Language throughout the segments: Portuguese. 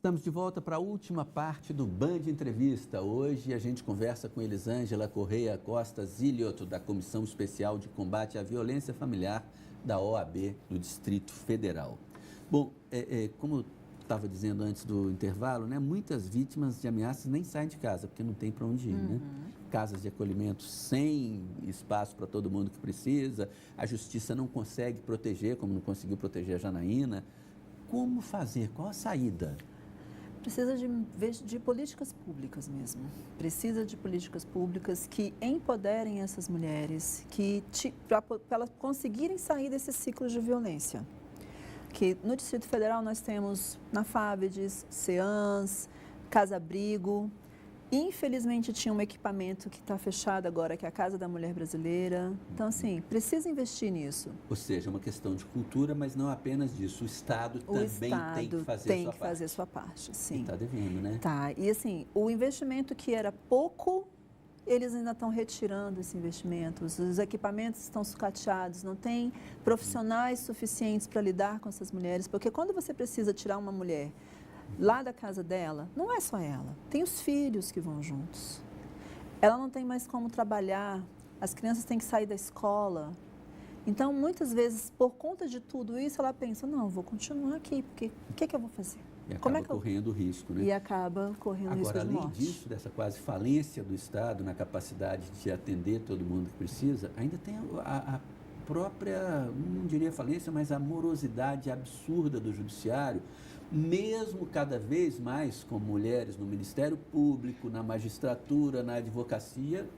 Estamos de volta para a última parte do Band Entrevista. Hoje a gente conversa com Elisângela Correia Costa Zilioto, da Comissão Especial de Combate à Violência Familiar da OAB do Distrito Federal. Bom, como eu estava dizendo antes do intervalo, né, muitas vítimas de ameaças nem saem de casa, porque não tem para onde ir, né? Casas de acolhimento sem espaço para todo mundo que precisa, a justiça não consegue proteger, como não conseguiu proteger a Janaína. Como fazer? Qual a saída? Precisa de políticas públicas mesmo. Precisa de políticas públicas que empoderem essas mulheres, para elas conseguirem sair desse ciclo de violência. Que no Distrito Federal nós temos na Fávides, CEANS, Casa Abrigo. Infelizmente tinha um equipamento que está fechado agora, que é a Casa da Mulher Brasileira. Então, assim, precisa investir nisso. Ou seja, é uma questão de cultura, mas não apenas disso. O Estado também tem que fazer sua parte, sim. E está devendo, né? Tá, e assim, o investimento que era pouco, eles ainda estão retirando esse investimento. Os equipamentos estão sucateados, não tem profissionais suficientes para lidar com essas mulheres. Porque quando você precisa tirar uma mulher lá da casa dela, não é só ela, tem os filhos que vão juntos. Ela não tem mais como trabalhar, as crianças têm que sair da escola. Então, muitas vezes, por conta de tudo isso, ela pensa, não, vou continuar aqui, porque o que eu vou fazer? E acaba correndo risco, né? E acaba correndo risco de morte. Agora, além disso, dessa quase falência do Estado na capacidade de atender todo mundo que precisa, ainda tem a própria, não diria falência, mas a morosidade absurda do Judiciário, mesmo cada vez mais com mulheres no Ministério Público, na magistratura, na advocacia,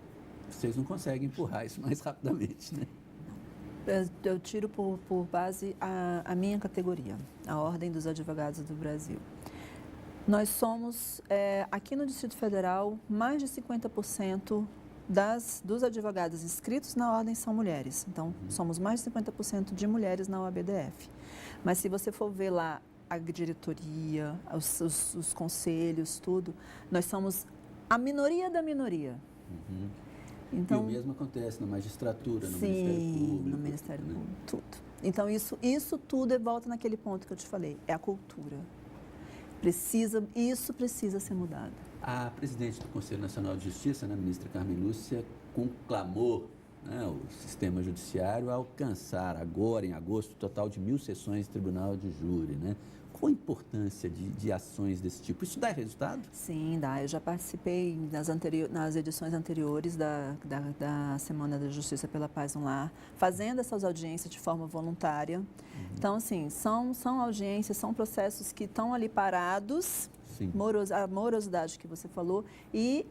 vocês não conseguem empurrar isso mais rapidamente, né? Eu tiro por base a minha categoria, a Ordem dos Advogados do Brasil. Nós somos, aqui no Distrito Federal, mais de 50% dos advogados inscritos na Ordem são mulheres. Então, somos mais de 50% de mulheres na OABDF. Mas se você for ver lá a diretoria, os conselhos, tudo, nós somos a minoria da minoria. Então, e o mesmo acontece na magistratura, no Ministério Público. No Ministério Público, tudo. Então, isso tudo volta naquele ponto que eu te falei, é a cultura. Isso precisa ser mudado. A presidente do Conselho Nacional de Justiça, a ministra Carmen Lúcia, conclamou, né, o sistema judiciário a alcançar agora, em agosto, um total de 1.000 sessões de tribunal de júri, né? Qual a importância de ações desse tipo? Isso dá resultado? Sim, dá. Eu já participei nas edições anteriores da Semana da Justiça pela Paz no Lar, fazendo essas audiências de forma voluntária. Então, assim, são audiências, são processos que estão ali parados, a morosidade que você falou, e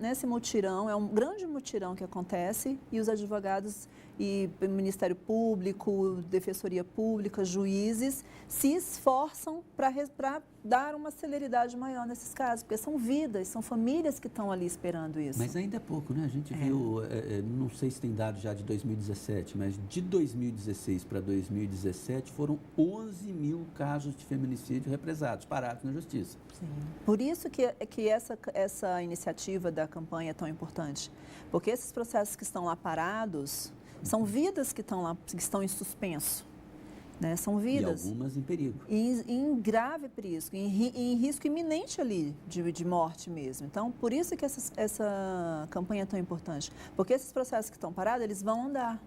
nesse mutirão, é um grande mutirão que acontece, e os advogados e o Ministério Público, Defensoria Pública, juízes, se esforçam para dar uma celeridade maior nesses casos, porque são vidas, são famílias que estão ali esperando isso. Mas ainda é pouco, né? A gente viu, não sei se tem dados já de 2017, mas de 2016 para 2017 foram 11.000 casos de feminicídio represados, parados na Justiça. Sim. Por isso que essa iniciativa da campanha é tão importante, porque esses processos que estão lá parados são vidas que estão lá, que estão em suspenso, né? São vidas. E algumas em perigo. Em grave perigo, em risco iminente ali de morte mesmo. Então, por isso que essa campanha é tão importante. Porque esses processos que estão parados, eles vão andar.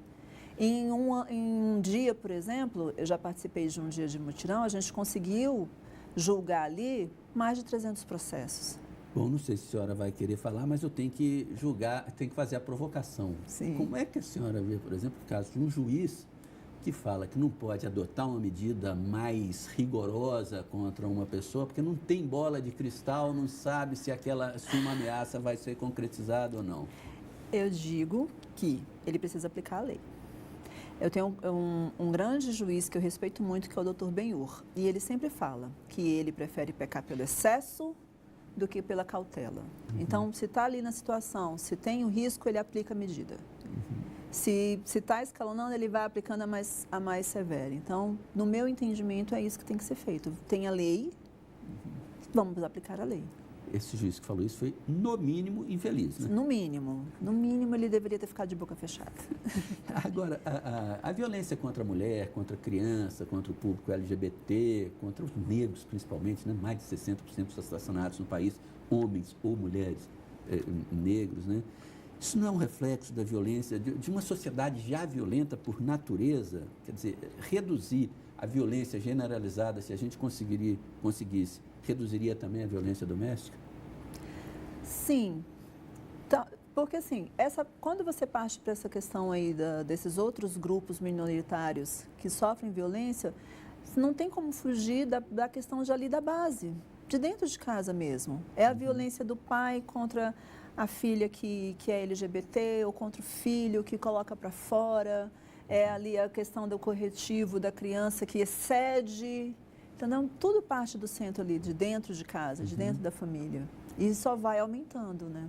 Em um dia, por exemplo, eu já participei de um dia de mutirão, a gente conseguiu julgar ali mais de 300 processos. Bom, não sei se a senhora vai querer falar, mas eu tenho que julgar, tenho que fazer a provocação. Sim. Como é que a senhora vê, por exemplo, o caso de um juiz que fala que não pode adotar uma medida mais rigorosa contra uma pessoa, porque não tem bola de cristal, não sabe se uma ameaça vai ser concretizada ou não? Eu digo que ele precisa aplicar a lei. Eu tenho um grande juiz que eu respeito muito, que é o Dr. Benhur, e ele sempre fala que ele prefere pecar pelo excesso do que pela cautela. Então, se está ali na situação, se tem o risco, ele aplica a medida. Se está escalonando, ele vai aplicando a mais severa. Então, no meu entendimento, é isso que tem que ser feito. Tem a lei, vamos aplicar a lei. esse juiz que falou isso foi, no mínimo, infeliz, né? No mínimo ele deveria ter ficado de boca fechada. Agora, a violência contra a mulher, contra a criança, contra o público LGBT, contra os negros principalmente, né? Mais de 60% dos assassinatos no país, homens ou mulheres negros, né? Isso não é um reflexo da violência, de uma sociedade já violenta por natureza? Quer dizer, reduzir a violência generalizada, se a gente conseguisse, reduziria também a violência doméstica? Sim, porque assim, quando você parte para essa questão aí desses outros grupos minoritários que sofrem violência, não tem como fugir da questão ali da base, de dentro de casa mesmo. É a violência do pai contra a filha que é LGBT, ou contra o filho que coloca para fora, é ali a questão do corretivo da criança que excede, entendeu? Tudo parte do centro ali, de dentro de casa, de dentro da família. E só vai aumentando, né?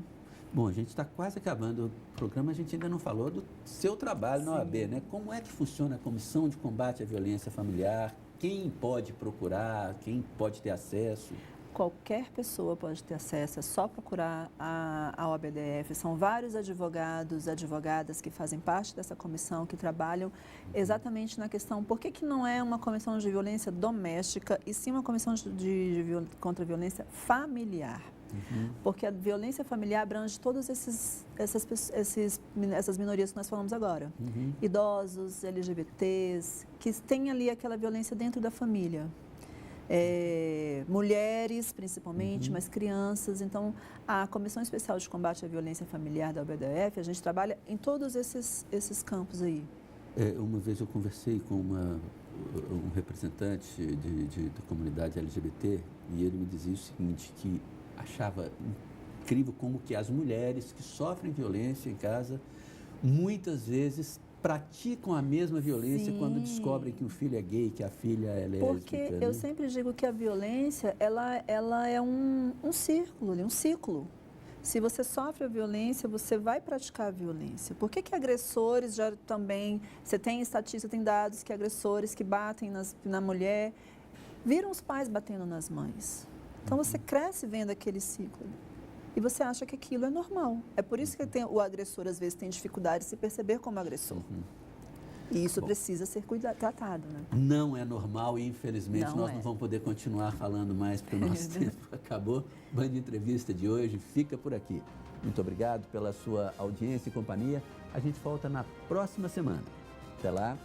Bom, a gente está quase acabando o programa, a gente ainda não falou do seu trabalho na OAB, né? Como é que funciona a Comissão de Combate à Violência Familiar? Quem pode procurar? Quem pode ter acesso? Qualquer pessoa pode ter acesso, é só procurar a OABDF. São vários advogados, advogadas que fazem parte dessa comissão, que trabalham exatamente na questão, por que não é uma comissão de violência doméstica e sim uma comissão contra a violência familiar? Porque a violência familiar abrange todas essas minorias que nós falamos agora. Idosos, LGBTs, que têm ali aquela violência dentro da família. Mulheres, principalmente, mas crianças. Então, a Comissão Especial de Combate à Violência Familiar da OABDF, a gente trabalha em todos esses campos aí. Uma vez eu conversei com um representante da comunidade LGBT e ele me dizia o seguinte, que achava incrível como que as mulheres que sofrem violência em casa, muitas vezes praticam a mesma violência quando descobrem que o filho é gay, que a filha é lésbica. Porque eu sempre digo que a violência, ela é um círculo, um ciclo. Se você sofre a violência, você vai praticar a violência. Por que agressores já também, você tem estatística, tem dados que agressores que batem na mulher, viram os pais batendo nas mães. Então você cresce vendo aquele ciclo. E você acha que aquilo é normal. É por isso que o agressor, às vezes, tem dificuldade de se perceber como agressor. E isso precisa ser tratado, né? Não é normal e, infelizmente, nós não vamos poder continuar falando mais, porque o nosso tempo acabou. Band Entrevista de hoje fica por aqui. Muito obrigado pela sua audiência e companhia. A gente volta na próxima semana. Até lá.